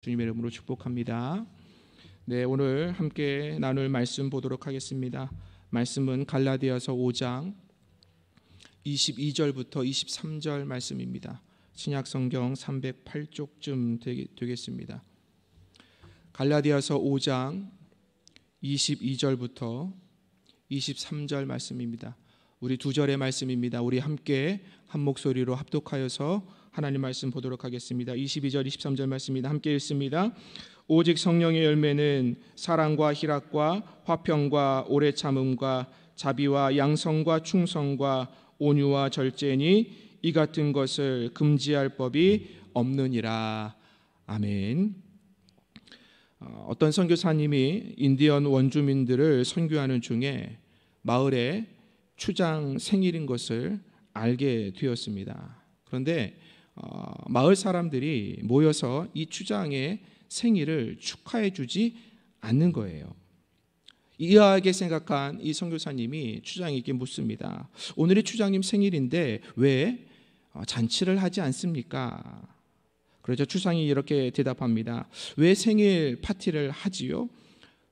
주님의 이름으로 축복합니다. 네, 오늘 함께 나눌 말씀 보도록 하겠습니다. 말씀은 갈라디아서 5장 22절부터 23절 말씀입니다. 신약성경 308쪽쯤 되겠습니다. 갈라디아서 5장 22절부터 23절 말씀입니다. 우리 두 절의 말씀입니다. 우리 함께 한 목소리로 합독하여서 하나님 말씀 보도록 하겠습니다. 22절 23절 말씀입니다. 함께 읽습니다. 오직 성령의 열매는 사랑과 희락과 화평과 오래 참음과 자비와 양성과 충성과 온유와 절제니 이 같은 것을 금지할 법이 없느니라. 아멘. 어떤 선교사님이 인디언 원주민들을 선교하는 중에 마을에 추장 생일인 것을 알게 되었습니다. 그런데 마을 사람들이 모여서 이 추장의 생일을 축하해 주지 않는 거예요. 이해하게 생각한 이 선교사님이 추장에게 묻습니다. 오늘이 추장님 생일인데 왜 잔치를 하지 않습니까? 그러자 추장이 이렇게 대답합니다. 왜 생일 파티를 하지요?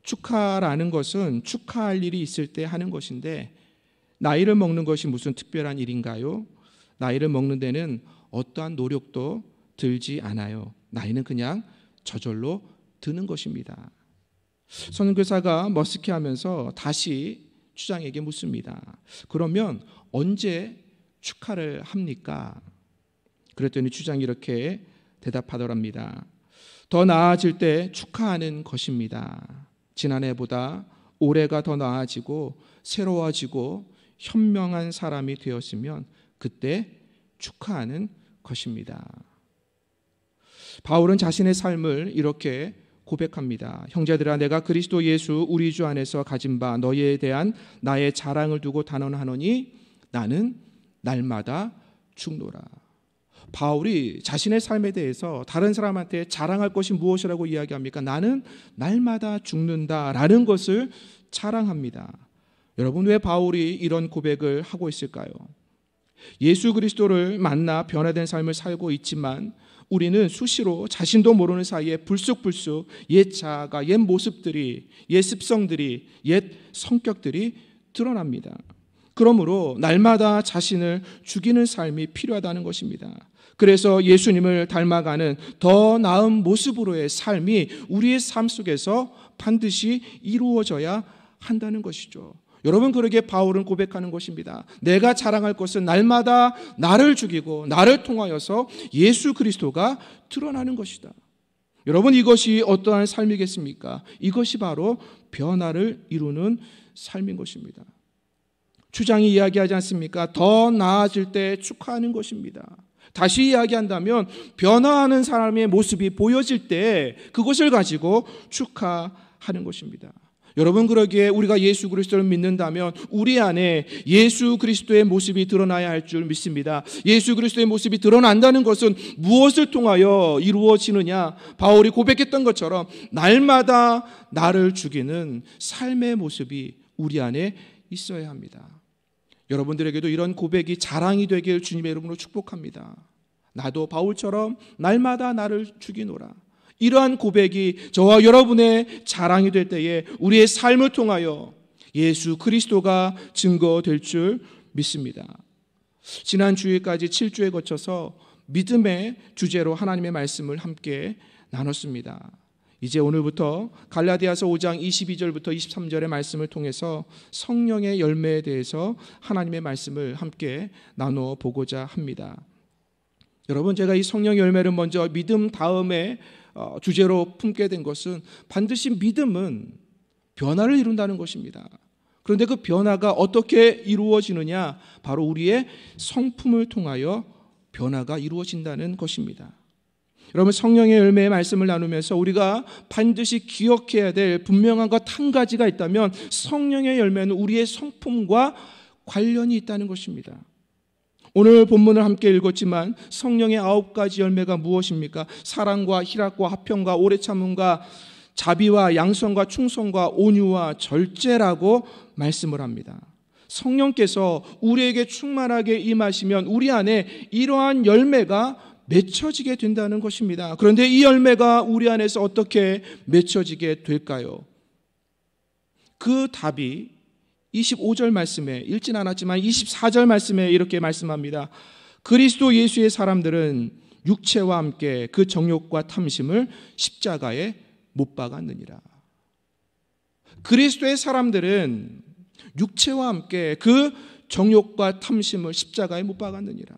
축하라는 것은 축하할 일이 있을 때 하는 것인데 나이를 먹는 것이 무슨 특별한 일인가요? 나이를 먹는 데는 어떠한 노력도 들지 않아요. 나이는 그냥 저절로 드는 것입니다. 선교사가 머쓱해하면서 다시 추장에게 묻습니다. 그러면 언제 축하를 합니까? 그랬더니 추장이 이렇게 대답하더랍니다. 더 나아질 때 축하하는 것입니다. 지난해보다 올해가 더 나아지고 새로워지고 현명한 사람이 되었으면 그때 축하하는 것입니다. 바울은 자신의 삶을 이렇게 고백합니다. 형제들아, 내가 그리스도 예수 우리 주 안에서 가진 바 너희에 대한 나의 자랑을 두고 단언하노니 나는 날마다 죽노라. 바울이 자신의 삶에 대해서 다른 사람한테 자랑할 것이 무엇이라고 이야기합니까? 나는 날마다 죽는다라는 것을 자랑합니다. 여러분, 왜 바울이 이런 고백을 하고 있을까요? 예수 그리스도를 만나 변화된 삶을 살고 있지만 우리는 수시로 자신도 모르는 사이에 불쑥불쑥 옛 자아가, 옛 모습들이, 옛 습성들이, 옛 성격들이 드러납니다. 그러므로 날마다 자신을 죽이는 삶이 필요하다는 것입니다. 그래서 예수님을 닮아가는 더 나은 모습으로의 삶이 우리의 삶 속에서 반드시 이루어져야 한다는 것이죠. 여러분, 그러기에 바울은 고백하는 것입니다. 내가 자랑할 것은 날마다 나를 죽이고 나를 통하여서 예수 그리스도가 드러나는 것이다. 여러분, 이것이 어떠한 삶이겠습니까? 이것이 바로 변화를 이루는 삶인 것입니다. 추장이 이야기하지 않습니까? 더 나아질 때 축하하는 것입니다. 다시 이야기한다면 변화하는 사람의 모습이 보여질 때 그것을 가지고 축하하는 것입니다. 여러분, 그러기에 우리가 예수 그리스도를 믿는다면 우리 안에 예수 그리스도의 모습이 드러나야 할 줄 믿습니다. 예수 그리스도의 모습이 드러난다는 것은 무엇을 통하여 이루어지느냐? 바울이 고백했던 것처럼 날마다 나를 죽이는 삶의 모습이 우리 안에 있어야 합니다. 여러분들에게도 이런 고백이 자랑이 되길 주님의 이름으로 축복합니다. 나도 바울처럼 날마다 나를 죽이노라. 이러한 고백이 저와 여러분의 자랑이 될 때에 우리의 삶을 통하여 예수 그리스도가 증거될 줄 믿습니다. 지난 주일까지 7주에 거쳐서 믿음의 주제로 하나님의 말씀을 함께 나눴습니다. 이제 오늘부터 갈라디아서 5장 22절부터 23절의 말씀을 통해서 성령의 열매에 대해서 하나님의 말씀을 함께 나눠 보고자 합니다. 여러분, 제가 이 성령의 열매를 먼저 믿음 다음에 주제로 품게 된 것은 반드시 믿음은 변화를 이룬다는 것입니다. 그런데 그 변화가 어떻게 이루어지느냐? 바로 우리의 성품을 통하여 변화가 이루어진다는 것입니다. 여러분, 성령의 열매의 말씀을 나누면서 우리가 반드시 기억해야 될 분명한 것 한 가지가 있다면 성령의 열매는 우리의 성품과 관련이 있다는 것입니다. 오늘 본문을 함께 읽었지만 성령의 9가지 열매가 무엇입니까? 사랑과 희락과 화평과 오래 참음과 자비와 양성과 충성과 온유와 절제라고 말씀을 합니다. 성령께서 우리에게 충만하게 임하시면 우리 안에 이러한 열매가 맺혀지게 된다는 것입니다. 그런데 이 열매가 우리 안에서 어떻게 맺혀지게 될까요? 그 답이 25절 말씀에, 읽진 않았지만 24절 말씀에 이렇게 말씀합니다. 그리스도 예수의 사람들은 육체와 함께 그 정욕과 탐심을 십자가에 못 박았느니라. 그리스도의 사람들은 육체와 함께 그 정욕과 탐심을 십자가에 못 박았느니라.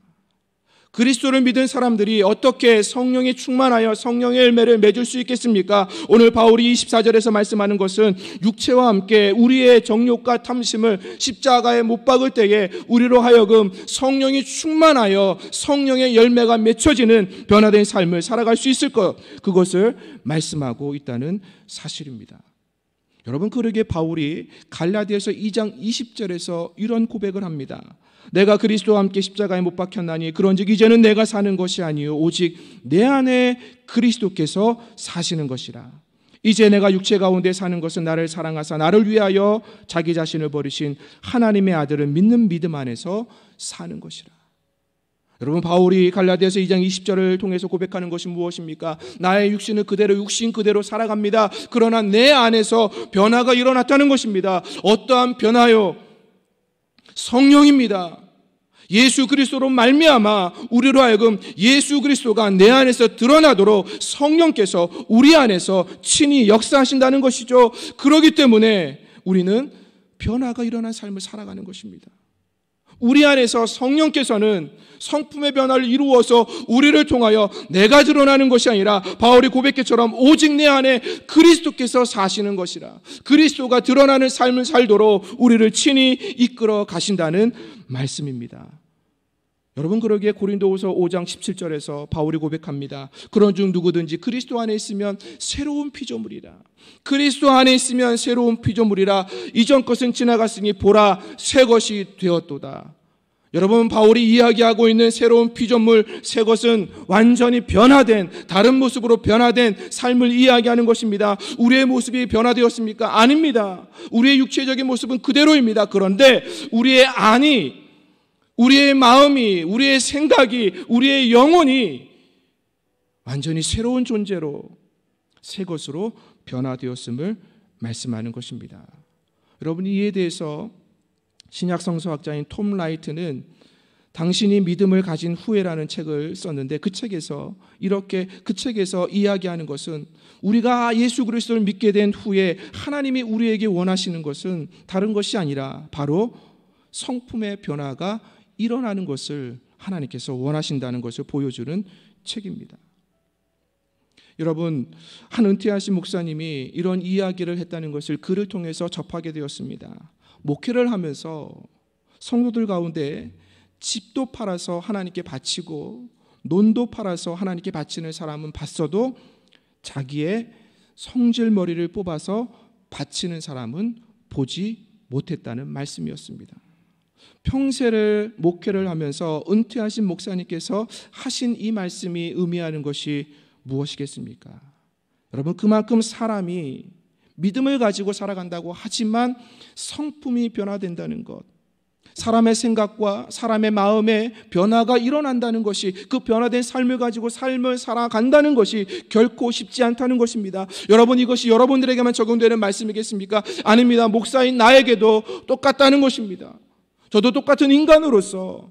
그리스도를 믿은 사람들이 어떻게 성령에 충만하여 성령의 열매를 맺을 수 있겠습니까? 오늘 바울이 24절에서 말씀하는 것은 육체와 함께 우리의 정욕과 탐심을 십자가에 못 박을 때에 우리로 하여금 성령이 충만하여 성령의 열매가 맺혀지는 변화된 삶을 살아갈 수 있을 것, 그것을 말씀하고 있다는 사실입니다. 여러분, 그러기에 바울이 갈라디아서 2장 20절에서 이런 고백을 합니다. 내가 그리스도와 함께 십자가에 못 박혔나니 그런즉 이제는 내가 사는 것이 아니요 오직 내 안에 그리스도께서 사시는 것이라. 이제 내가 육체 가운데 사는 것은 나를 사랑하사 나를 위하여 자기 자신을 버리신 하나님의 아들을 믿는 믿음 안에서 사는 것이라. 여러분, 바울이 갈라디아서 2장 20절을 통해서 고백하는 것이 무엇입니까? 나의 육신은 그대로 육신 그대로 살아갑니다. 그러나 내 안에서 변화가 일어났다는 것입니다. 어떠한 변화요? 성령입니다. 예수 그리스도로 말미암아 우리로 하여금 예수 그리스도가 내 안에서 드러나도록 성령께서 우리 안에서 친히 역사하신다는 것이죠. 그렇기 때문에 우리는 변화가 일어난 삶을 살아가는 것입니다. 우리 안에서 성령께서는 성품의 변화를 이루어서 우리를 통하여 내가 드러나는 것이 아니라 바울이 고백했처럼 오직 내 안에 그리스도께서 사시는 것이라. 그리스도가 드러나는 삶을 살도록 우리를 친히 이끌어 가신다는 말씀입니다. 여러분, 그러기에 고린도후서 5장 17절에서 바울이 고백합니다. 그런즉 누구든지 그리스도 안에 있으면 새로운 피조물이라. 그리스도 안에 있으면 새로운 피조물이라. 이전 것은 지나갔으니 보라 새 것이 되었도다. 여러분, 바울이 이야기하고 있는 새로운 피조물, 새 것은 완전히 변화된, 다른 모습으로 변화된 삶을 이야기하는 것입니다. 우리의 모습이 변화되었습니까? 아닙니다. 우리의 육체적인 모습은 그대로입니다. 그런데 우리의 안이, 우리의 마음이, 우리의 생각이, 우리의 영혼이 완전히 새로운 존재로, 새 것으로 변화되었음을 말씀하는 것입니다. 여러분, 이에 대해서 신약 성서학자인 톰 라이트는 당신이 믿음을 가진 후에라는 책을 썼는데 그 책에서 이야기하는 것은 우리가 예수 그리스도를 믿게 된 후에 하나님이 우리에게 원하시는 것은 다른 것이 아니라 바로 성품의 변화가 일어나는 것을 하나님께서 원하신다는 것을 보여주는 책입니다. 여러분, 한 은퇴하신 목사님이 이런 이야기를 했다는 것을 글을 통해서 접하게 되었습니다. 목회를 하면서 성도들 가운데 집도 팔아서 하나님께 바치고 논도 팔아서 하나님께 바치는 사람은 봤어도 자기의 성질머리를 뽑아서 바치는 사람은 보지 못했다는 말씀이었습니다. 평생을 목회를 하면서 은퇴하신 목사님께서 하신 이 말씀이 의미하는 것이 무엇이겠습니까? 여러분, 그만큼 사람이 믿음을 가지고 살아간다고 하지만 성품이 변화된다는 것, 사람의 생각과 사람의 마음에 변화가 일어난다는 것이, 그 변화된 삶을 가지고 삶을 살아간다는 것이 결코 쉽지 않다는 것입니다. 여러분, 이것이 여러분들에게만 적용되는 말씀이겠습니까? 아닙니다. 목사인 나에게도 똑같다는 것입니다. 저도 똑같은 인간으로서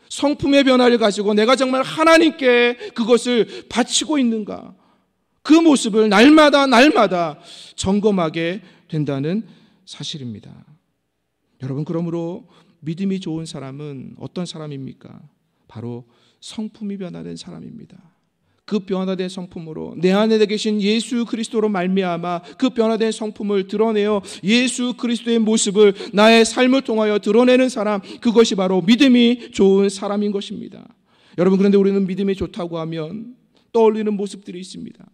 성품의 변화를 가지고 내가 정말 하나님께 그것을 바치고 있는가, 그 모습을 날마다 점검하게 된다는 사실입니다. 여러분, 그러므로 믿음이 좋은 사람은 어떤 사람입니까? 바로 성품이 변화된 사람입니다. 그 변화된 성품으로 내 안에 계신 예수 그리스도로 말미암아 그 변화된 성품을 드러내어 예수 그리스도의 모습을 나의 삶을 통하여 드러내는 사람, 그것이 바로 믿음이 좋은 사람인 것입니다. 여러분, 그런데 우리는 믿음이 좋다고 하면 떠올리는 모습들이 있습니다.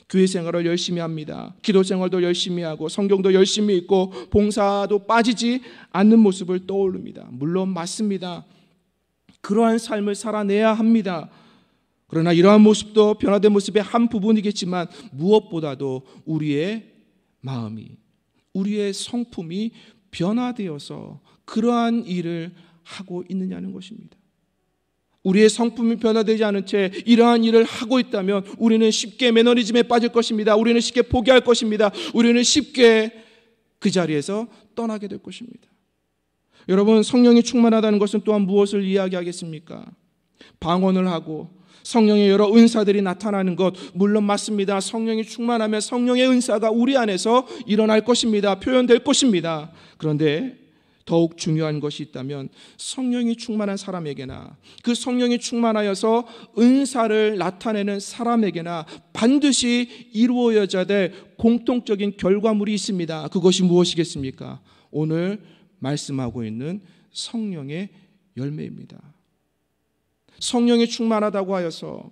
교회 생활을 열심히 합니다. 기도 생활도 열심히 하고 성경도 열심히 읽고 봉사도 빠지지 않는 모습을 떠올립니다. 물론 맞습니다. 그러한 삶을 살아내야 합니다. 그러나 이러한 모습도 변화된 모습의 한 부분이겠지만 무엇보다도 우리의 마음이, 우리의 성품이 변화되어서 그러한 일을 하고 있느냐는 것입니다. 우리의 성품이 변화되지 않은 채 이러한 일을 하고 있다면 우리는 쉽게 매너리즘에 빠질 것입니다. 우리는 쉽게 포기할 것입니다. 우리는 쉽게 그 자리에서 떠나게 될 것입니다. 여러분, 성령이 충만하다는 것은 또한 무엇을 이야기하겠습니까? 방언을 하고 성령의 여러 은사들이 나타나는 것, 물론 맞습니다. 성령이 충만하면 성령의 은사가 우리 안에서 일어날 것입니다. 표현될 것입니다. 그런데 더욱 중요한 것이 있다면 성령이 충만한 사람에게나 그 성령이 충만하여서 은사를 나타내는 사람에게나 반드시 이루어져야 될 공통적인 결과물이 있습니다. 그것이 무엇이겠습니까? 오늘 말씀하고 있는 성령의 열매입니다. 성령이 충만하다고 하여서,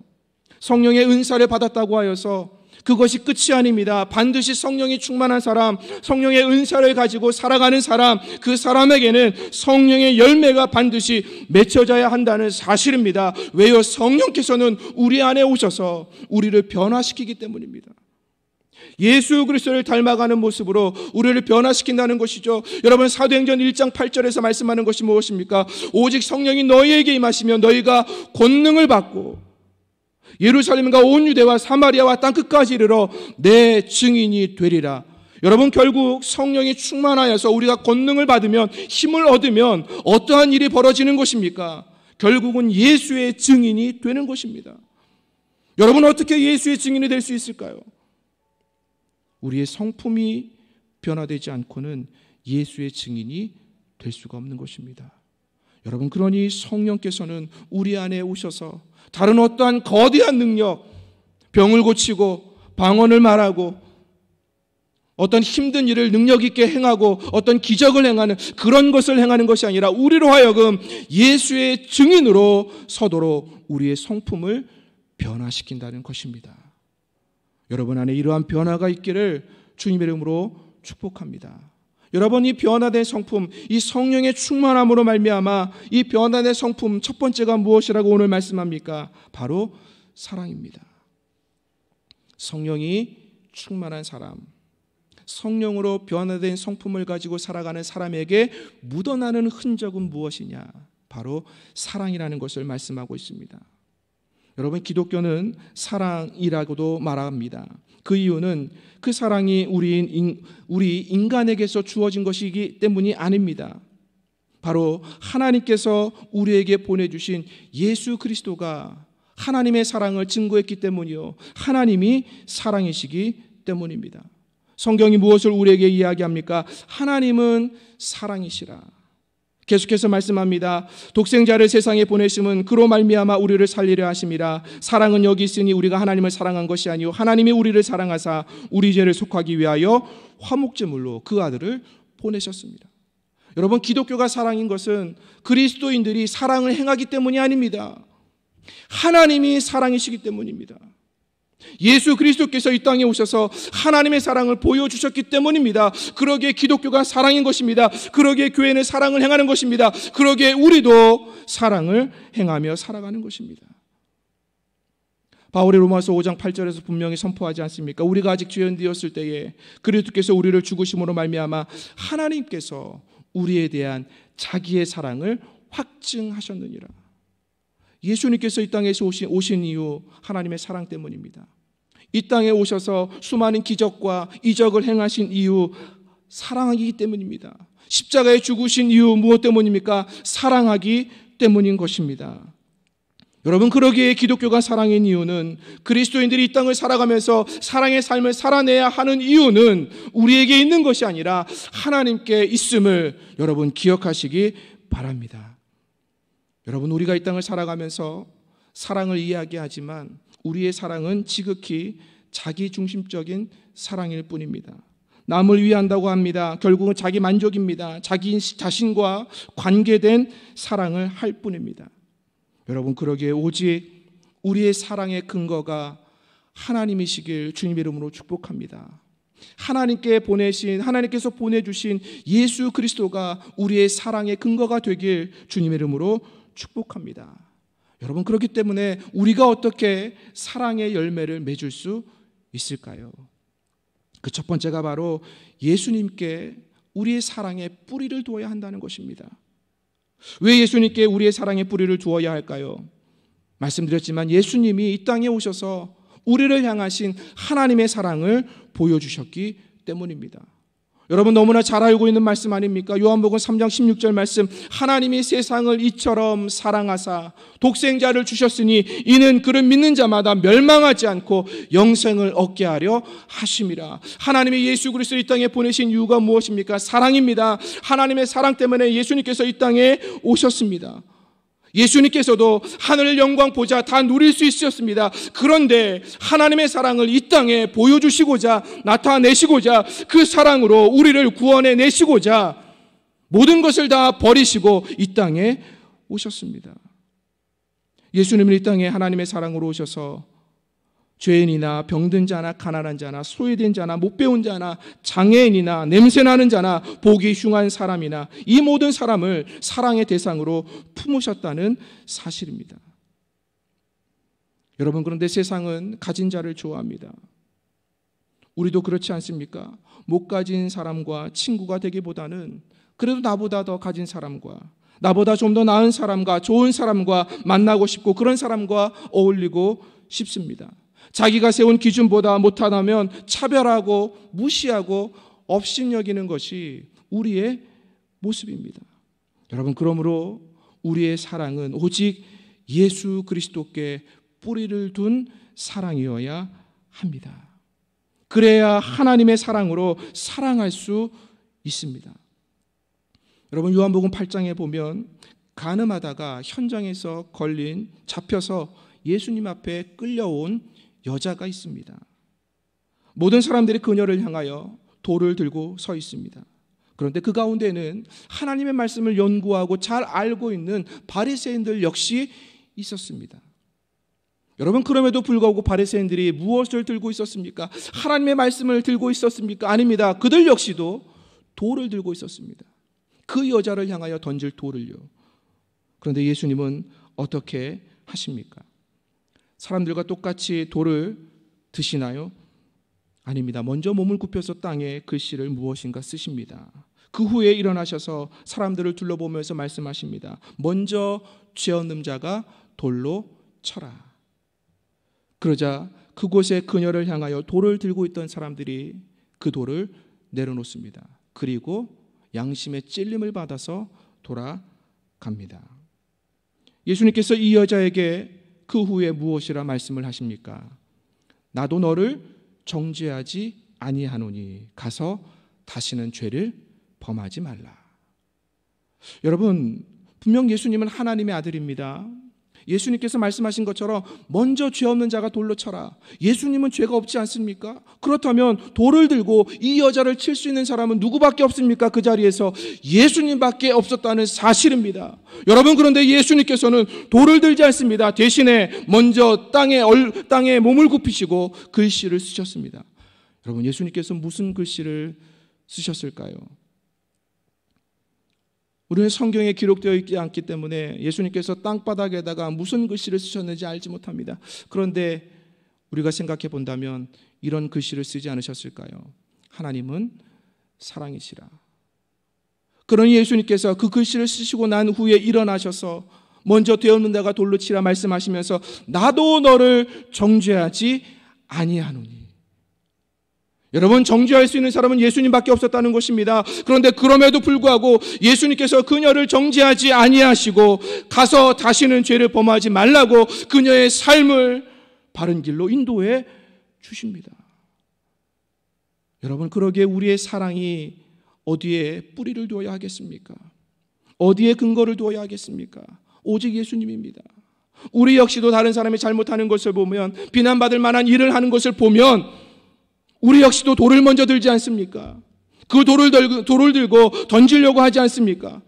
성령의 은사를 받았다고 하여서 그것이 끝이 아닙니다. 반드시 성령이 충만한 사람, 성령의 은사를 가지고 살아가는 사람, 그 사람에게는 성령의 열매가 반드시 맺혀져야 한다는 사실입니다. 왜요? 성령께서는 우리 안에 오셔서 우리를 변화시키기 때문입니다. 예수 그리스도를 닮아가는 모습으로 우리를 변화시킨다는 것이죠. 여러분, 사도행전 1장 8절에서 말씀하는 것이 무엇입니까? 오직 성령이 너희에게 임하시면 너희가 권능을 받고 예루살렘과 온 유대와 사마리아와 땅끝까지 이르러 내 증인이 되리라. 여러분, 결국 성령이 충만하여서 우리가 권능을 받으면, 힘을 얻으면 어떠한 일이 벌어지는 것입니까? 결국은 예수의 증인이 되는 것입니다. 여러분, 어떻게 예수의 증인이 될 수 있을까요? 우리의 성품이 변화되지 않고는 예수의 증인이 될 수가 없는 것입니다. 여러분, 그러니 성령께서는 우리 안에 오셔서 다른 어떠한 거대한 능력, 병을 고치고 방언을 말하고 어떤 힘든 일을 능력 있게 행하고 어떤 기적을 행하는 그런 것을 행하는 것이 아니라 우리로 하여금 예수의 증인으로 서도록 우리의 성품을 변화시킨다는 것입니다. 여러분 안에 이러한 변화가 있기를 주님의 이름으로 축복합니다. 여러분, 이 변화된 성품, 이 성령의 충만함으로 말미암아 이 변화된 성품 첫 번째가 무엇이라고 오늘 말씀합니까? 바로 사랑입니다. 성령이 충만한 사람, 성령으로 변화된 성품을 가지고 살아가는 사람에게 묻어나는 흔적은 무엇이냐? 바로 사랑이라는 것을 말씀하고 있습니다. 여러분, 기독교는 사랑이라고도 말합니다. 그 이유는 그 사랑이 우리 인간에게서 주어진 것이기 때문이 아닙니다. 바로 하나님께서 우리에게 보내주신 예수 그리스도가 하나님의 사랑을 증거했기 때문이요, 하나님이 사랑이시기 때문입니다. 성경이 무엇을 우리에게 이야기합니까? 하나님은 사랑이시라. 계속해서 말씀합니다. 독생자를 세상에 보내심은 그로 말미암아 우리를 살리려 하심이라. 사랑은 여기 있으니 우리가 하나님을 사랑한 것이 아니요 하나님이 우리를 사랑하사 우리 죄를 속하기 위하여 화목제물로 그 아들을 보내셨습니다. 여러분, 기독교가 사랑인 것은 그리스도인들이 사랑을 행하기 때문이 아닙니다. 하나님이 사랑이시기 때문입니다. 예수 그리스도께서 이 땅에 오셔서 하나님의 사랑을 보여주셨기 때문입니다. 그러기에 기독교가 사랑인 것입니다. 그러기에 교회는 사랑을 행하는 것입니다. 그러기에 우리도 사랑을 행하며 살아가는 것입니다. 바울이 로마서 5장 8절에서 분명히 선포하지 않습니까? 우리가 아직 죄인 되었을 때에 그리스도께서 우리를 죽으심으로 말미암아 하나님께서 우리에 대한 자기의 사랑을 확증하셨느니라. 예수님께서 이 땅에서 오신 이유 하나님의 사랑 때문입니다. 이 땅에 오셔서 수많은 기적과 이적을 행하신 이유 사랑하기 때문입니다. 십자가에 죽으신 이유 무엇 때문입니까? 사랑하기 때문인 것입니다. 여러분, 그러기에 기독교가 사랑인 이유는, 그리스도인들이 이 땅을 살아가면서 사랑의 삶을 살아내야 하는 이유는 우리에게 있는 것이 아니라 하나님께 있음을 여러분 기억하시기 바랍니다. 여러분, 우리가 이 땅을 살아가면서 사랑을 이야기하지만 우리의 사랑은 지극히 자기중심적인 사랑일 뿐입니다. 남을 위한다고 합니다. 결국은 자기 만족입니다. 자기 자신과 관계된 사랑을 할 뿐입니다. 여러분, 그러기에 오직 우리의 사랑의 근거가 하나님이시길 주님의 이름으로 축복합니다. 하나님께서 보내주신 예수 그리스도가 우리의 사랑의 근거가 되길 주님의 이름으로 축복합니다. 여러분, 그렇기 때문에 우리가 어떻게 사랑의 열매를 맺을 수 있을까요? 그 첫 번째가 바로 예수님께 우리의 사랑의 뿌리를 두어야 한다는 것입니다. 왜 예수님께 우리의 사랑의 뿌리를 두어야 할까요? 말씀드렸지만 예수님이 이 땅에 오셔서 우리를 향하신 하나님의 사랑을 보여주셨기 때문입니다. 여러분 너무나 잘 알고 있는 말씀 아닙니까? 요한복음 3장 16절 말씀, 하나님이 세상을 이처럼 사랑하사 독생자를 주셨으니 이는 그를 믿는 자마다 멸망하지 않고 영생을 얻게 하려 하심이라. 하나님이 예수 그리스도를 이 땅에 보내신 이유가 무엇입니까? 사랑입니다. 하나님의 사랑 때문에 예수님께서 이 땅에 오셨습니다. 예수님께서도 하늘 영광 보자 다 누릴 수 있으셨습니다. 그런데 하나님의 사랑을 이 땅에 보여주시고자, 나타내시고자, 그 사랑으로 우리를 구원해 내시고자 모든 것을 다 버리시고 이 땅에 오셨습니다. 예수님은 이 땅에 하나님의 사랑으로 오셔서 죄인이나 병든 자나 가난한 자나 소외된 자나 못 배운 자나 장애인이나 냄새나는 자나 보기 흉한 사람이나 이 모든 사람을 사랑의 대상으로 품으셨다는 사실입니다. 여러분, 그런데 세상은 가진 자를 좋아합니다. 우리도 그렇지 않습니까? 못 가진 사람과 친구가 되기보다는 그래도 나보다 더 가진 사람과 나보다 좀 더 나은 사람과 좋은 사람과 만나고 싶고 그런 사람과 어울리고 싶습니다. 자기가 세운 기준보다 못하다면 차별하고 무시하고 업신여기는 것이 우리의 모습입니다. 여러분, 그러므로 우리의 사랑은 오직 예수 그리스도께 뿌리를 둔 사랑이어야 합니다. 그래야 하나님의 사랑으로 사랑할 수 있습니다. 여러분, 요한복음 8장에 보면 간음하다가 현장에서 잡혀서 예수님 앞에 끌려온 여자가 있습니다. 모든 사람들이 그녀를 향하여 돌을 들고 서 있습니다. 그런데 그 가운데는 하나님의 말씀을 연구하고 잘 알고 있는 바리새인들 역시 있었습니다. 여러분, 그럼에도 불구하고 바리새인들이 무엇을 들고 있었습니까? 하나님의 말씀을 들고 있었습니까? 아닙니다. 그들 역시도 돌을 들고 있었습니다. 그 여자를 향하여 던질 돌을요. 그런데 예수님은 어떻게 하십니까? 사람들과 똑같이 돌을 드시나요? 아닙니다. 먼저 몸을 굽혀서 땅에 글씨를 무엇인가 쓰십니다. 그 후에 일어나셔서 사람들을 둘러보면서 말씀하십니다. 먼저 죄 없는 자가 돌로 쳐라. 그러자 그곳에 그녀를 향하여 돌을 들고 있던 사람들이 그 돌을 내려놓습니다. 그리고 양심의 찔림을 받아서 돌아갑니다. 예수님께서 이 여자에게 그 후에 무엇이라 말씀을 하십니까? 나도 너를 정죄하지 아니하노니 가서 다시는 죄를 범하지 말라. 여러분, 분명 예수님은 하나님의 아들입니다. 예수님께서 말씀하신 것처럼 먼저 죄 없는 자가 돌로 쳐라. 예수님은 죄가 없지 않습니까? 그렇다면 돌을 들고 이 여자를 칠 수 있는 사람은 누구밖에 없습니까? 그 자리에서 예수님밖에 없었다는 사실입니다. 여러분, 그런데 예수님께서는 돌을 들지 않습니다. 대신에 먼저 땅에 몸을 굽히시고 글씨를 쓰셨습니다. 여러분, 예수님께서 무슨 글씨를 쓰셨을까요? 우리는 성경에 기록되어 있지 않기 때문에 예수님께서 땅바닥에다가 무슨 글씨를 쓰셨는지 알지 못합니다. 그런데 우리가 생각해 본다면 이런 글씨를 쓰지 않으셨을까요? 하나님은 사랑이시라. 그러니 예수님께서 그 글씨를 쓰시고 난 후에 일어나셔서 먼저 되었는 자가 돌로 치라 말씀하시면서 나도 너를 정죄하지 아니하노니. 여러분, 정죄할 수 있는 사람은 예수님밖에 없었다는 것입니다. 그런데 그럼에도 불구하고 예수님께서 그녀를 정죄하지 아니하시고 가서 다시는 죄를 범하지 말라고 그녀의 삶을 바른 길로 인도해 주십니다. 여러분, 그러기에 우리의 사랑이 어디에 뿌리를 두어야 하겠습니까? 어디에 근거를 두어야 하겠습니까? 오직 예수님입니다. 우리 역시도 다른 사람이 잘못하는 것을 보면, 비난받을 만한 일을 하는 것을 보면 우리 역시도 돌을 먼저 들지 않습니까? 그 돌을 들고 던지려고 하지 않습니까?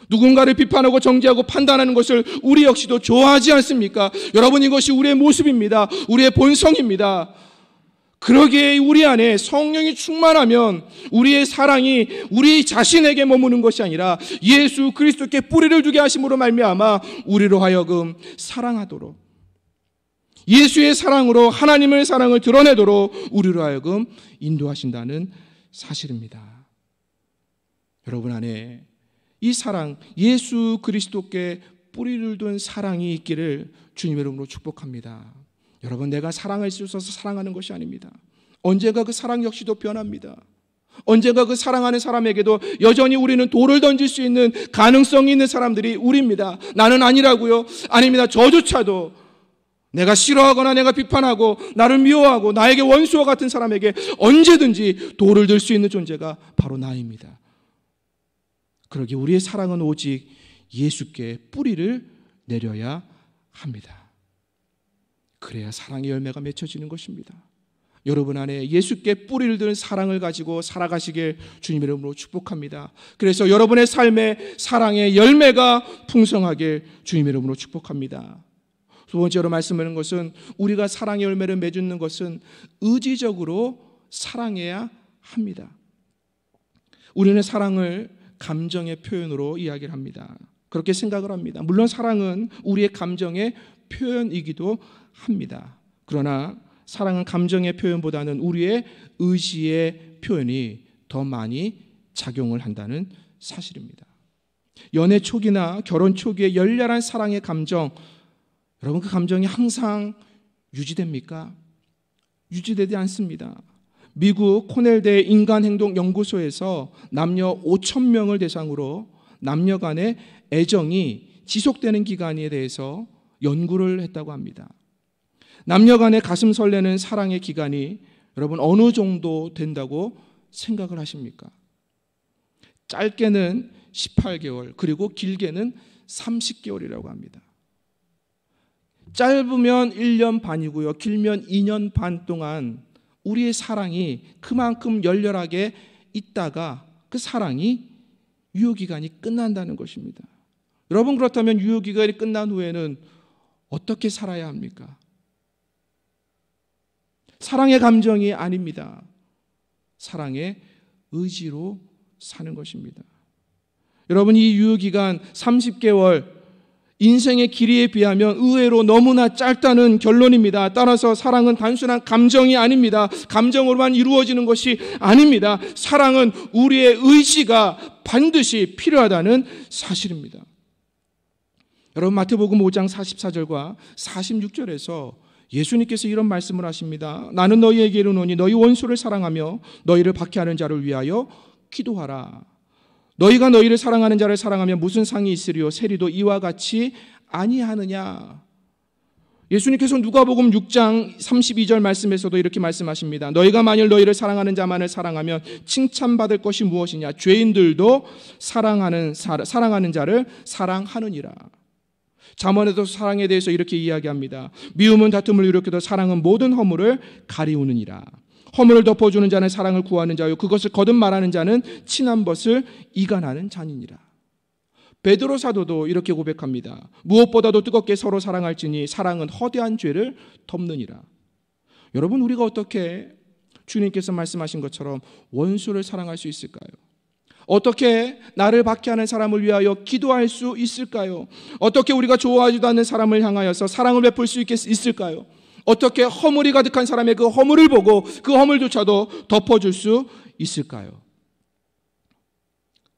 누군가를 비판하고 정죄하고 판단하는 것을 우리 역시도 좋아하지 않습니까? 여러분, 이것이 우리의 모습입니다. 우리의 본성입니다. 그러기에 우리 안에 성령이 충만하면 우리의 사랑이 우리 자신에게 머무는 것이 아니라 예수 그리스도께 뿌리를 두게 하심으로 말미암아 우리로 하여금 사랑하도록, 예수의 사랑으로 하나님의 사랑을 드러내도록 우리로 하여금 인도하신다는 사실입니다. 여러분 안에 이 사랑, 예수 그리스도께 뿌리를 둔 사랑이 있기를 주님의 이름으로 축복합니다. 여러분, 내가 사랑할 수 있어서 사랑하는 것이 아닙니다. 언젠가 그 사랑 역시도 변합니다. 언젠가 그 사랑하는 사람에게도 여전히 우리는 돌을 던질 수 있는 가능성이 있는 사람들이 우리입니다. 나는 아니라고요? 아닙니다. 저조차도 내가 싫어하거나 내가 비판하고 나를 미워하고 나에게 원수와 같은 사람에게 언제든지 돌을 들 수 있는 존재가 바로 나입니다. 그러기에 우리의 사랑은 오직 예수께 뿌리를 내려야 합니다. 그래야 사랑의 열매가 맺혀지는 것입니다. 여러분 안에 예수께 뿌리를 두는 사랑을 가지고 살아가시길 주님의 이름으로 축복합니다. 그래서 여러분의 삶에 사랑의 열매가 풍성하길 주님의 이름으로 축복합니다. 두 번째로 말씀하는 것은 우리가 사랑의 열매를 맺는 것은 의지적으로 사랑해야 합니다. 우리는 사랑을 감정의 표현으로 이야기를 합니다. 그렇게 생각을 합니다. 물론 사랑은 우리의 감정의 표현이기도 합니다. 그러나 사랑은 감정의 표현보다는 우리의 의지의 표현이 더 많이 작용을 한다는 사실입니다. 연애 초기나 결혼 초기의 열렬한 사랑의 감정, 여러분 그 감정이 항상 유지됩니까? 유지되지 않습니다. 미국 코넬대 인간행동연구소에서 남녀 5,000명을 대상으로 남녀 간의 애정이 지속되는 기간에 대해서 연구를 했다고 합니다. 남녀 간의 가슴 설레는 사랑의 기간이 여러분 어느 정도 된다고 생각을 하십니까? 짧게는 18개월, 그리고 길게는 30개월이라고 합니다. 짧으면 1년 반이고요. 길면 2년 반 동안 우리의 사랑이 그만큼 열렬하게 있다가 그 사랑이 유효기간이 끝난다는 것입니다. 여러분, 그렇다면 유효기간이 끝난 후에는 어떻게 살아야 합니까? 사랑의 감정이 아닙니다. 사랑의 의지로 사는 것입니다. 여러분, 이 유효기간 30개월, 인생의 길이에 비하면 의외로 너무나 짧다는 결론입니다. 따라서 사랑은 단순한 감정이 아닙니다. 감정으로만 이루어지는 것이 아닙니다. 사랑은 우리의 의지가 반드시 필요하다는 사실입니다. 여러분, 마태복음 5장 44절과 46절에서 예수님께서 이런 말씀을 하십니다. 나는 너희에게 이르노니 너희 원수를 사랑하며 너희를 박해하는 자를 위하여 기도하라. 너희가 너희를 사랑하는 자를 사랑하면 무슨 상이 있으리요? 세리도 이와 같이 아니하느냐? 예수님께서 누가복음 6장 32절 말씀에서도 이렇게 말씀하십니다. 너희가 만일 너희를 사랑하는 자만을 사랑하면 칭찬받을 것이 무엇이냐? 죄인들도 사랑하는 자를 사랑하느니라. 잠언에도 사랑에 대해서 이렇게 이야기합니다. 미움은 다툼을 일으켜도 사랑은 모든 허물을 가리우느니라. 허물을 덮어주는 자는 사랑을 구하는 자요 그것을 거듭 말하는 자는 친한 것을 이간하는 자니니라. 베드로 사도도 이렇게 고백합니다. 무엇보다도 뜨겁게 서로 사랑할지니 사랑은 허대한 죄를 덮느니라. 여러분, 우리가 어떻게 주님께서 말씀하신 것처럼 원수를 사랑할 수 있을까요? 어떻게 나를 박해하는 사람을 위하여 기도할 수 있을까요? 어떻게 우리가 좋아하지도 않는 사람을 향하여서 사랑을 베풀 수 있을까요? 어떻게 허물이 가득한 사람의 그 허물을 보고 그 허물조차도 덮어줄 수 있을까요?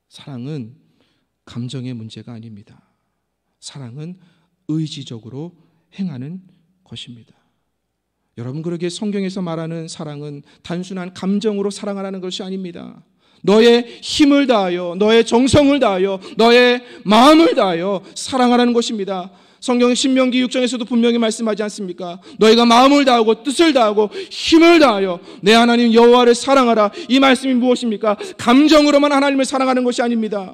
사랑은 감정의 문제가 아닙니다. 사랑은 의지적으로 행하는 것입니다. 여러분, 그러기에 성경에서 말하는 사랑은 단순한 감정으로 사랑하라는 것이 아닙니다. 너의 힘을 다하여, 너의 정성을 다하여, 너의 마음을 다하여 사랑하라는 것입니다. 성경 신명기 6장에서도 분명히 말씀하지 않습니까? 너희가 마음을 다하고 뜻을 다하고 힘을 다하여 내 하나님 여호와를 사랑하라. 이 말씀이 무엇입니까? 감정으로만 하나님을 사랑하는 것이 아닙니다.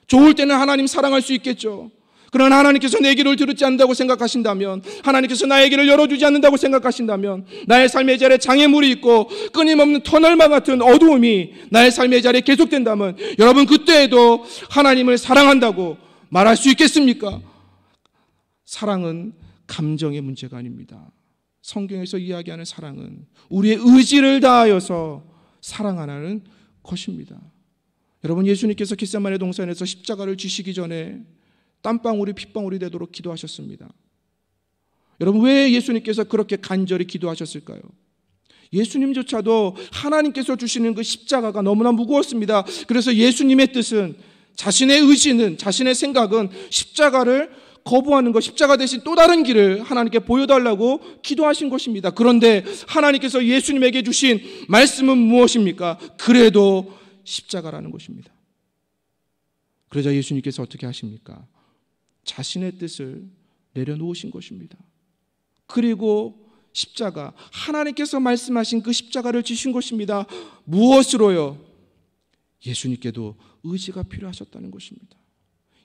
좋을 때는 하나님 사랑할 수 있겠죠. 그러나 하나님께서 내 길을 들었지 않는다고 생각하신다면, 하나님께서 나의 길을 열어주지 않는다고 생각하신다면, 나의 삶의 자리에 장애물이 있고 끊임없는 터널과 같은 어두움이 나의 삶의 자리에 계속된다면, 여러분 그때에도 하나님을 사랑한다고 말할 수 있겠습니까? 사랑은 감정의 문제가 아닙니다. 성경에서 이야기하는 사랑은 우리의 의지를 다하여서 사랑하라는 것입니다. 여러분, 예수님께서 겟세마네 동산에서 십자가를 지시기 전에 땀방울이 핏방울이 되도록 기도하셨습니다. 여러분, 왜 예수님께서 그렇게 간절히 기도하셨을까요? 예수님조차도 하나님께서 주시는 그 십자가가 너무나 무거웠습니다. 그래서 예수님의 뜻은, 자신의 의지는, 자신의 생각은 십자가를 거부하는 것, 십자가 대신 또 다른 길을 하나님께 보여달라고 기도하신 것입니다. 그런데 하나님께서 예수님에게 주신 말씀은 무엇입니까? 그래도 십자가라는 것입니다. 그러자 예수님께서 어떻게 하십니까? 자신의 뜻을 내려놓으신 것입니다. 그리고 십자가, 하나님께서 말씀하신 그 십자가를 지신 것입니다. 무엇으로요? 예수님께도 의지가 필요하셨다는 것입니다.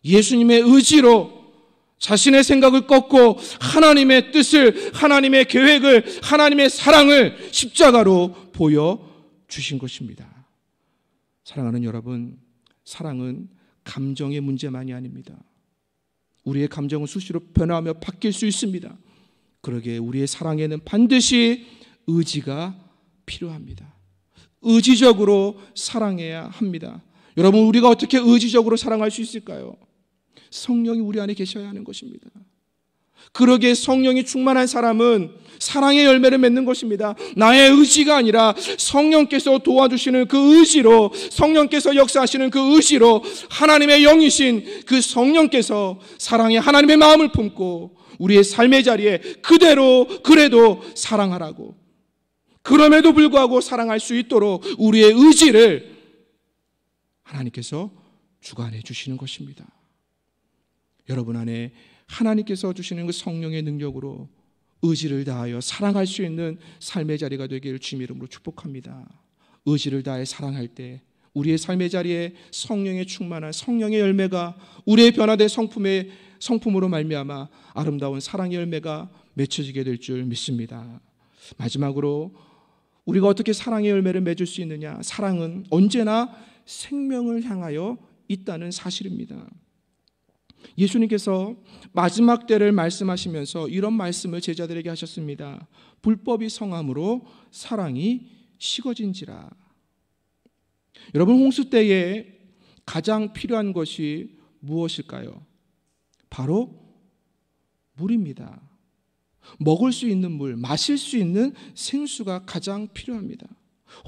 예수님의 의지로 자신의 생각을 꺾고 하나님의 뜻을, 하나님의 계획을, 하나님의 사랑을 십자가로 보여주신 것입니다. 사랑하는 여러분, 사랑은 감정의 문제만이 아닙니다. 우리의 감정은 수시로 변화하며 바뀔 수 있습니다. 그러기에 우리의 사랑에는 반드시 의지가 필요합니다. 의지적으로 사랑해야 합니다. 여러분, 우리가 어떻게 의지적으로 사랑할 수 있을까요? 성령이 우리 안에 계셔야 하는 것입니다. 그러기에 성령이 충만한 사람은 사랑의 열매를 맺는 것입니다. 나의 의지가 아니라 성령께서 도와주시는 그 의지로, 성령께서 역사하시는 그 의지로 하나님의 영이신 그 성령께서 사랑의 하나님의 마음을 품고 우리의 삶의 자리에 그래도 사랑하라고, 그럼에도 불구하고 사랑할 수 있도록 우리의 의지를 하나님께서 주관해 주시는 것입니다. 여러분 안에 하나님께서 주시는 그 성령의 능력으로 의지를 다하여 사랑할 수 있는 삶의 자리가 되기를 주님의 이름으로 축복합니다. 의지를 다해 사랑할 때 우리의 삶의 자리에 성령의 충만한 성령의 열매가 우리의 변화된 성품으로 말미암아 아름다운 사랑의 열매가 맺혀지게 될 줄 믿습니다. 마지막으로 우리가 어떻게 사랑의 열매를 맺을 수 있느냐? 사랑은 언제나 생명을 향하여 있다는 사실입니다. 예수님께서 마지막 때를 말씀하시면서 이런 말씀을 제자들에게 하셨습니다. 불법이 성함으로 사랑이 식어진지라. 여러분, 홍수 때에 가장 필요한 것이 무엇일까요? 바로 물입니다. 먹을 수 있는 물, 마실 수 있는 생수가 가장 필요합니다.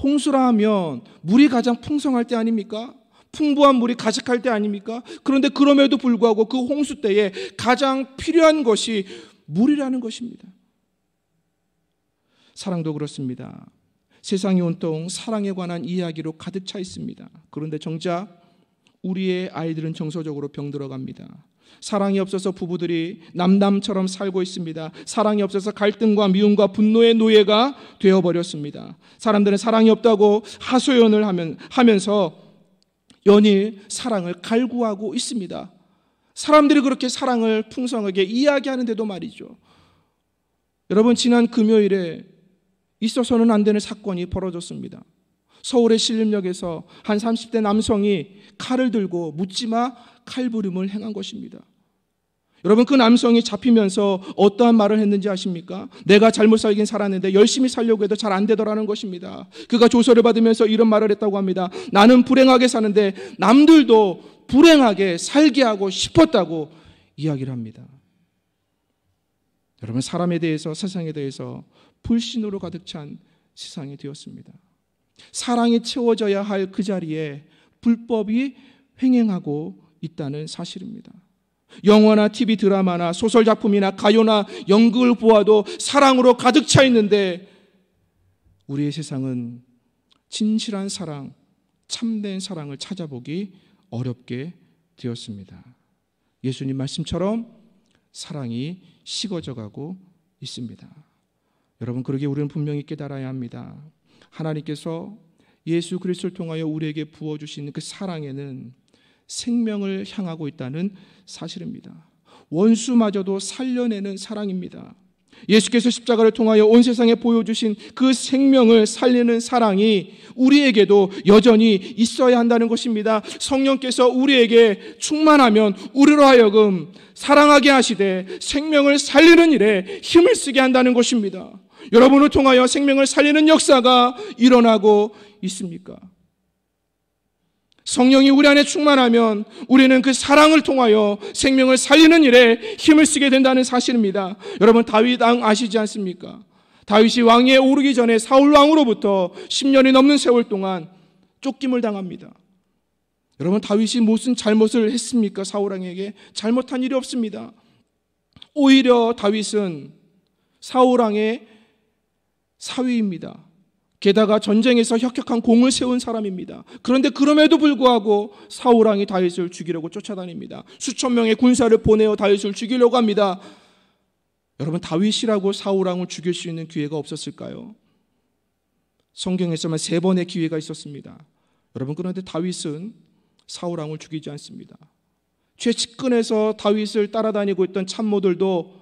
홍수라 하면 물이 가장 풍성할 때 아닙니까? 풍부한 물이 가득할 때 아닙니까? 그런데 그럼에도 불구하고 그 홍수 때에 가장 필요한 것이 물이라는 것입니다. 사랑도 그렇습니다. 세상이 온통 사랑에 관한 이야기로 가득 차 있습니다. 그런데 정작 우리의 아이들은 정서적으로 병들어갑니다. 사랑이 없어서 부부들이 남남처럼 살고 있습니다. 사랑이 없어서 갈등과 미움과 분노의 노예가 되어버렸습니다. 사람들은 사랑이 없다고 하소연을 하면서 연일 사랑을 갈구하고 있습니다. 사람들이 그렇게 사랑을 풍성하게 이야기하는데도 말이죠. 여러분, 지난 금요일에 있어서는 안 되는 사건이 벌어졌습니다. 서울의 신림역에서 한 30대 남성이 칼을 들고 묻지마 칼부림을 행한 것입니다. 여러분, 그 남성이 잡히면서 어떠한 말을 했는지 아십니까? 내가 잘못 살긴 살았는데 열심히 살려고 해도 잘 안 되더라는 것입니다. 그가 조서를 받으면서 이런 말을 했다고 합니다. 나는 불행하게 사는데 남들도 불행하게 살게 하고 싶었다고 이야기를 합니다. 여러분, 사람에 대해서, 세상에 대해서 불신으로 가득 찬 세상이 되었습니다. 사랑이 채워져야 할 그 자리에 불법이 횡행하고 있다는 사실입니다. 영화나 TV 드라마나 소설 작품이나 가요나 연극을 보아도 사랑으로 가득 차 있는데 우리의 세상은 진실한 사랑, 참된 사랑을 찾아보기 어렵게 되었습니다. 예수님 말씀처럼 사랑이 식어져 가고 있습니다. 여러분, 그러기에 우리는 분명히 깨달아야 합니다. 하나님께서 예수 그리스도를 통하여 우리에게 부어주신 그 사랑에는 생명을 향하고 있다는 사실입니다. 원수마저도 살려내는 사랑입니다. 예수께서 십자가를 통하여 온 세상에 보여주신 그 생명을 살리는 사랑이 우리에게도 여전히 있어야 한다는 것입니다. 성령께서 우리에게 충만하면 우리로 하여금 사랑하게 하시되 생명을 살리는 일에 힘을 쓰게 한다는 것입니다. 여러분을 통하여 생명을 살리는 역사가 일어나고 있습니까? 성령이 우리 안에 충만하면 우리는 그 사랑을 통하여 생명을 살리는 일에 힘을 쓰게 된다는 사실입니다. 여러분, 다윗 왕 아시지 않습니까? 다윗이 왕위에 오르기 전에 사울 왕으로부터 10년이 넘는 세월 동안 쫓김을 당합니다. 여러분, 다윗이 무슨 잘못을 했습니까? 사울 왕에게 잘못한 일이 없습니다. 오히려 다윗은 사울 왕의 사위입니다. 게다가 전쟁에서 혁혁한 공을 세운 사람입니다. 그런데 그럼에도 불구하고 사울 왕이 다윗을 죽이려고 쫓아다닙니다. 수천 명의 군사를 보내어 다윗을 죽이려고 합니다. 여러분, 다윗이라고 사울 왕을 죽일 수 있는 기회가 없었을까요? 성경에서만 3번의 기회가 있었습니다. 여러분, 그런데 다윗은 사울 왕을 죽이지 않습니다. 최측근에서 다윗을 따라다니고 있던 참모들도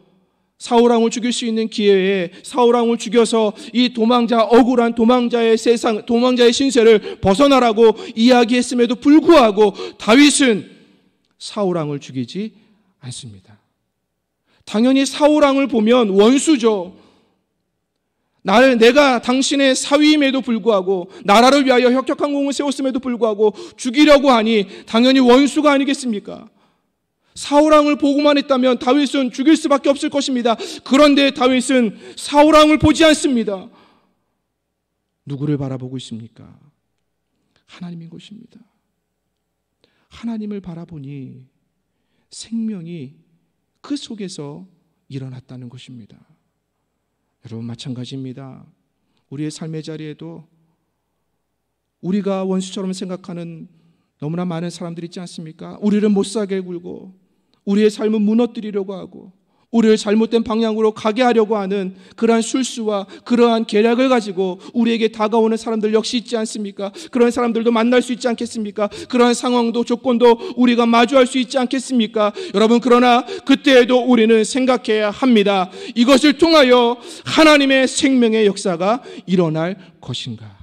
사울 왕을 죽일 수 있는 기회에 사울 왕을 죽여서 이 억울한 도망자의 신세를 벗어나라고 이야기했음에도 불구하고 다윗은 사울 왕을 죽이지 않습니다. 당연히 사울 왕을 보면 원수죠. 내가 당신의 사위임에도 불구하고 나라를 위하여 혁혁한 공을 세웠음에도 불구하고 죽이려고 하니 당연히 원수가 아니겠습니까? 사울 왕을 보고만 했다면 다윗은 죽일 수밖에 없을 것입니다. 그런데 다윗은 사울 왕을 보지 않습니다. 누구를 바라보고 있습니까? 하나님인 것입니다. 하나님을 바라보니 생명이 그 속에서 일어났다는 것입니다. 여러분, 마찬가지입니다. 우리의 삶의 자리에도 우리가 원수처럼 생각하는 너무나 많은 사람들이 있지 않습니까? 우리를 못살게 굴고 우리의 삶을 무너뜨리려고 하고 우리를 잘못된 방향으로 가게 하려고 하는 그러한 술수와 그러한 계략을 가지고 우리에게 다가오는 사람들 역시 있지 않습니까? 그런 사람들도 만날 수 있지 않겠습니까? 그러한 상황도 조건도 우리가 마주할 수 있지 않겠습니까? 여러분, 그러나 그때에도 우리는 생각해야 합니다. 이것을 통하여 하나님의 생명의 역사가 일어날 것인가?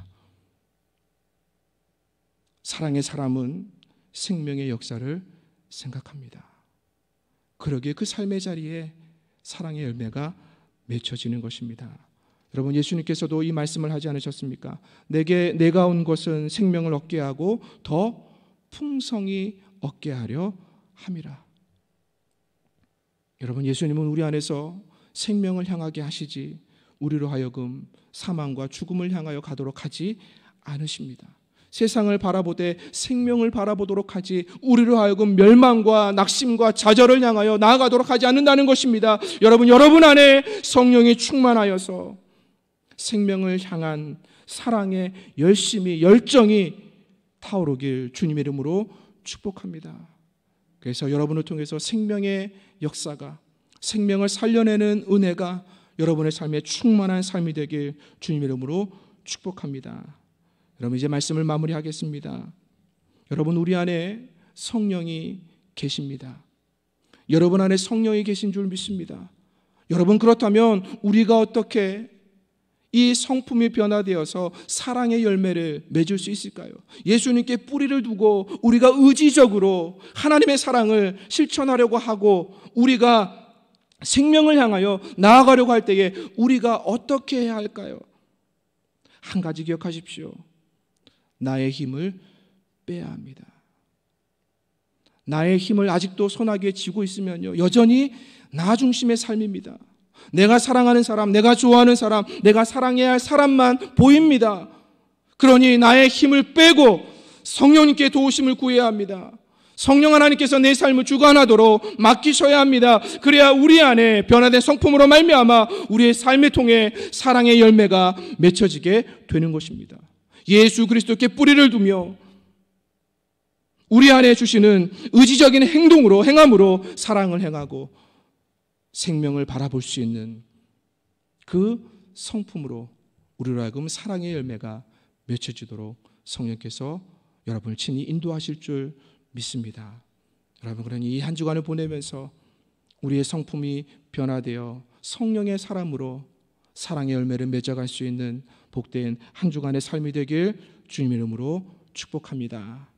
사랑의 사람은 생명의 역사를 생각합니다. 그러기에 그 삶의 자리에 사랑의 열매가 맺혀지는 것입니다. 여러분, 예수님께서도 이 말씀을 하지 않으셨습니까? 내가 온 것은 생명을 얻게 하고 더 풍성히 얻게 하려 함이라. 여러분, 예수님은 우리 안에서 생명을 향하게 하시지 우리로 하여금 사망과 죽음을 향하여 가도록 하지 않으십니다. 세상을 바라보되 생명을 바라보도록 하지 우리로 하여금 멸망과 낙심과 좌절을 향하여 나아가도록 하지 않는다는 것입니다. 여러분 안에 성령이 충만하여서 생명을 향한 사랑의 열정이 타오르길 주님의 이름으로 축복합니다. 그래서 여러분을 통해서 생명의 역사가, 생명을 살려내는 은혜가 여러분의 삶에 충만한 삶이 되길 주님의 이름으로 축복합니다. 여러분, 이제 말씀을 마무리하겠습니다. 여러분, 우리 안에 성령이 계십니다. 여러분 안에 성령이 계신 줄 믿습니다. 여러분, 그렇다면 우리가 어떻게 이 성품이 변화되어서 사랑의 열매를 맺을 수 있을까요? 예수님께 뿌리를 두고 우리가 의지적으로 하나님의 사랑을 실천하려고 하고 우리가 생명을 향하여 나아가려고 할 때에 우리가 어떻게 해야 할까요? 한 가지 기억하십시오. 나의 힘을 빼야 합니다. 나의 힘을 아직도 손아귀에 쥐고 있으면요, 여전히 나 중심의 삶입니다. 내가 사랑하는 사람, 내가 좋아하는 사람, 내가 사랑해야 할 사람만 보입니다. 그러니 나의 힘을 빼고 성령님께 도우심을 구해야 합니다. 성령 하나님께서 내 삶을 주관하도록 맡기셔야 합니다. 그래야 우리 안에 변화된 성품으로 말미암아 우리의 삶을 통해 사랑의 열매가 맺혀지게 되는 것입니다. 예수 그리스도께 뿌리를 두며 우리 안에 주시는 의지적인 행함으로 사랑을 행하고 생명을 바라볼 수 있는 그 성품으로 우리로 하여금 사랑의 열매가 맺혀지도록 성령께서 여러분을 친히 인도하실 줄 믿습니다. 여러분, 그러니 이 한 주간을 보내면서 우리의 성품이 변화되어 성령의 사람으로 사랑의 열매를 맺어갈 수 있는 복된 한 주간의 삶이 되길 주님의 이름으로 축복합니다.